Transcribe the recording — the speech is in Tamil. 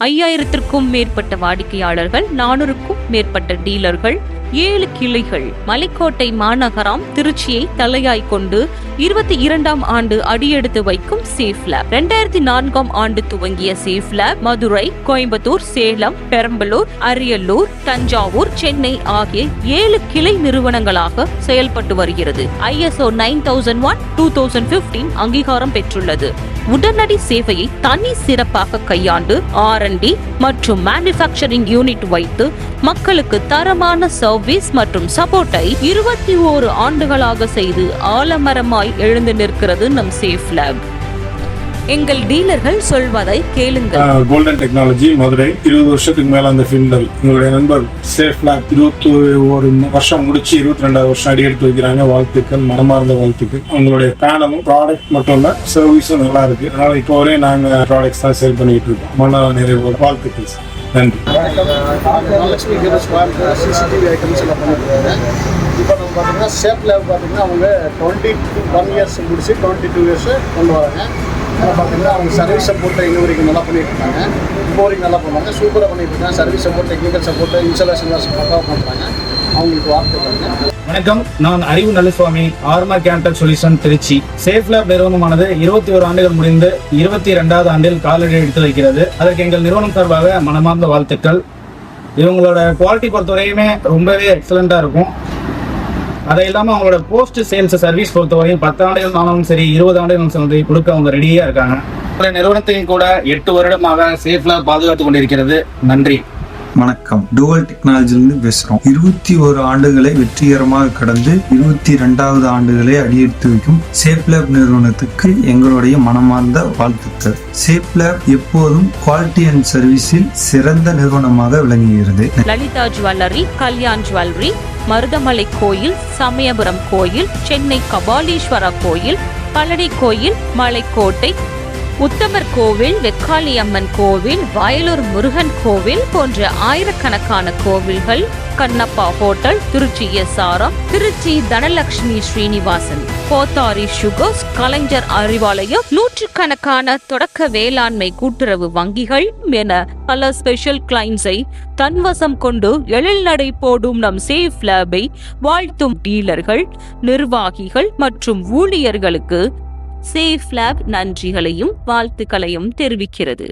5000க்கும் மேற்பட்ட வாடிக்கையாளர்கள், 400க்கும் மேற்பட்ட டீலர்கள், 7 கிளைகள். மலைக்கோட்டை மாநகரம் திருச்சியை தலையாய் கொண்டு 22ஆம் ஆண்டு அடியெடுத்து வைக்கும் சேஃப் லேப். 2004ஆம் ஆண்டு துவங்கிய சேஃப் லேப் மதுரை, கோயம்புத்தூர், சேலம், பெரம்பலூர், அரியலூர், தஞ்சாவூர், சென்னை ஆகிய 7 கிளை நிறுவனங்களாக செயல்பட்டு வருகிறது. ISO 9001:2015 அங்கீகாரம் பெற்றுள்ளது. உடனடி சேவையை தனி சிறப்பாக கையாண்டு R&D மற்றும் மேனுஃபேக்சரிங் யூனிட் வைத்து மக்களுக்கு தரமான சர்வீஸ் மற்றும் சப்போர்ட்டை 21 ஆண்டுகளாக செய்து ஆலமரமாய் எழுந்து நிற்கிறது நம் சேஃப் லேப். எங்கள் டீலர்கள் சொல்வதை கேளுங்கள். கோல்டன் டெக்னாலஜி மதுரை, 20 வருஷத்துக்கு மேல அந்த ஃபீல்டில் எங்களுடைய நண்பர் சேஃப் லேப் 21 வருஷம் முடிச்சு 22வது வருஷம் அடியெடுத்து வைக்கிறாங்க. வாழ்த்துக்கள், மனமார்ந்த வாழ்த்துக்கள். உங்களுடைய பேனலும் ப்ராடக்ட் மட்டும் இல்ல, சர்வீஸும் நல்லா இருக்கு. அதனால இப்போ வரையும் நாங்க ப்ராடக்ட்ஸ் தான் சேல் பண்ணிட்டு இருக்கோம். மன நிறைவோட வாழ்த்துக்கள் சார். நன்றி. சிசிடிவி ஐட்டம்ஸ் எல்லாம் பண்ணிட்டு இப்போ நம்ம பார்த்தீங்கன்னா சேஃப் லேப் பார்த்தீங்கன்னா அவங்க 21 இயர்ஸ் முடிச்சு 22 இயர்ஸ் கொண்டு வராங்க. பார்த்தீங்கன்னா அவங்க சர்வீஸ் சப்போர்ட்டை இன்ன வரைக்கும் நல்லா பண்ணிட்டு இருக்காங்க. இப்போ வரைக்கும் நல்லா பண்ணுவாங்க, சூப்பராக பண்ணிட்டு இருக்காங்க. Service support, technical support, installation பக்காவாக பண்ணுறாங்க. அவங்களுக்கு வாழ்த்துக்கள். வணக்கம், நான் Arivu Nallasamy, armour candle solution Trichy. Safe lab நிறுவனமானது 21 ஆண்டுகள் முடிந்து 22வது ஆண்டில் காலடி எடுத்து வைக்கிறது. அதற்கு எங்கள் நிறுவனம் சார்பாக மனமார்ந்த வாழ்த்துக்கள். இவங்களோட குவாலிட்டி பொறுத்தவரையுமே ரொம்பவே எக்ஸலண்டா இருக்கும். அதை இல்லாமல் அவங்களோட போஸ்ட் சேல்ஸ் சர்வீஸ் பொறுத்தவரையும் 10 ஆண்டுகள் ஆனாலும் சரி, 20 ஆண்டுகள் சரி கொடுக்க அவங்க ரெடியா இருக்காங்க. நிறுவனத்தையும் கூட 8 வருடமாக சேஃப் லேப் பாதுகாத்து கொண்டிருக்கிறது. நன்றி. வணக்கம், டுவல் டெக்னாலஜிலிருந்து பேசுறோம். 21 ஆண்டுகளை வெற்றிகரமாக கடந்து 22வது ஆண்டுகளை அடியெடுத்து வைக்கும் சேஃப் லேப் நிறுவனத்துக்கு எங்களுடைய மனமார்ந்த வாழ்த்துக்கள். சேஃப் லேப் எப்போதும் குவாலிட்டி அண்ட் சர்வீஸில் சிறந்த நிறுவனமாக விளங்குகிறது. லலிதா ஜுவல்லரி, கல்யாண் ஜுவல்லரி, மருதமலை கோயில், சமயபுரம் கோயில், சென்னை கபாலீஸ்வரா கோயில், பழனி கோயில், மலைக்கோட்டை, உத்தமர் கோவில், வெக்காளியம்மன் கோவில், வயலூர் முருகன் கோவில் போன்ற ஆயிரக்கணக்கான கோவில்கள், Kannappa hotel, Trichy SRM, Trichy Dhanalakshmi Srinivasan, Kothari sugars, Kalaignar Arivalayam, 100கணக்கான தொடக்க வேளாண்மை கூட்டுறவு வங்கிகள் என பல ஸ்பெஷல் கிளைண்ட்ஸை தன்வசம் கொண்டு எழில் நடை போடும் நம் சேஃப் லேபை வாழ்த்தும் டீலர்கள், நிர்வாகிகள் மற்றும் ஊழியர்களுக்கு சேஃப் லேப் நன்றிகளையும் வாழ்த்துக்களையும் தெரிவிக்கிறது.